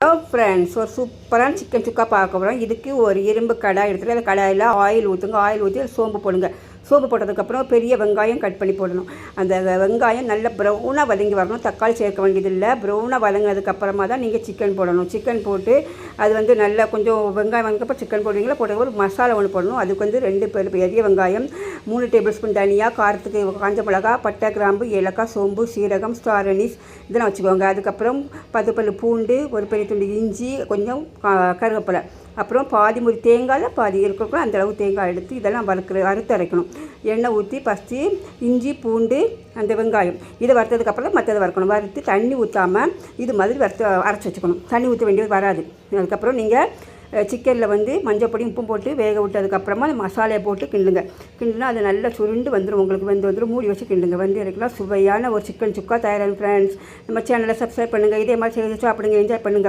Hello friends, ஒரு சூப்பரான chicken சுக்கா பார்க்க போகிறோம். இதுக்கு ஒரு இரும்பு கடாய் எடுத்துகிட்டு அந்த கடாயில் ஆயில் ஊற்றுங்க. ஆயில் ஊற்றி சோம்பு போடுங்க. சோம்பு போட்டதுக்கப்புறம் பெரிய வெங்காயம் கட் பண்ணி போடணும். அந்த வெங்காயம் நல்ல ப்ரௌனாக வதங்கி வரணும். தக்காளி சேர்க்க வேண்டியதில்லை. ப்ரௌனாக வதங்கினதுக்கப்புறமா தான் நீங்கள் சிக்கன் போடணும். சிக்கன் போட்டு அது நல்லா கொஞ்சம் வெங்காயம் வதங்கப்போ சிக்கன் போடுவீங்களா, போட்டதுக்கு ஒரு மசாலா ஒன்று போடணும். அதுக்கு 2 பெரிய வெங்காயம், 3 டேபிள் ஸ்பூன் தனியா, காரத்துக்கு காஞ்ச மிளகா, பட்டை, கிராம்பு, ஏலக்காய், சோம்பு, சீரகம், ஸ்டார் அனீஸ் இதெல்லாம் வச்சுக்கோங்க. அதுக்கப்புறம் 10 பல்லு பூண்டு, ஒரு பெரிய துண்டு இஞ்சி, கொஞ்சம் கருவேப்பிலை, அப்புறம் பாதி முறி தேங்காயில் பாதி இருக்கக்கூட அந்தளவு தேங்காய் எடுத்து இதெல்லாம் வறுத்து அரைக்கணும். எண்ணெய் ஊற்றி ஃபஸ்ட்டு இஞ்சி, பூண்டு, அந்த வெங்காயம் இதை வறுத்ததுக்கப்புறம் மற்றதை வறுக்கணும். வறுத்து தண்ணி ஊற்றாமல் இது மாதிரி அரைச்சி வச்சுக்கணும். தண்ணி ஊற்ற வேண்டியது வராது. அதுக்கப்புறம் நீங்கள் சிக்கனில் மஞ்சள் பொடி, உப்பும் போட்டு வேக விட்டதுக்கப்புறமா அந்த மசாலையை போட்டு கிண்டுனா அது நல்லா சுருண்டு வந்துடும். உங்களுக்கு வந்துடும். மூடி வச்சு கிண்டுங்க. இருக்கலாம் சுவையான ஒரு சிக்கன் சுக்கா தயாராக. ஃப்ரெண்ட்ஸ், நம்ம சேனலை சப்ஸ்கிரைப் பண்ணுங்கள். இதே மாதிரி செய்து சாப்பிடுங்க, என்ஜாய் பண்ணுங்கள்.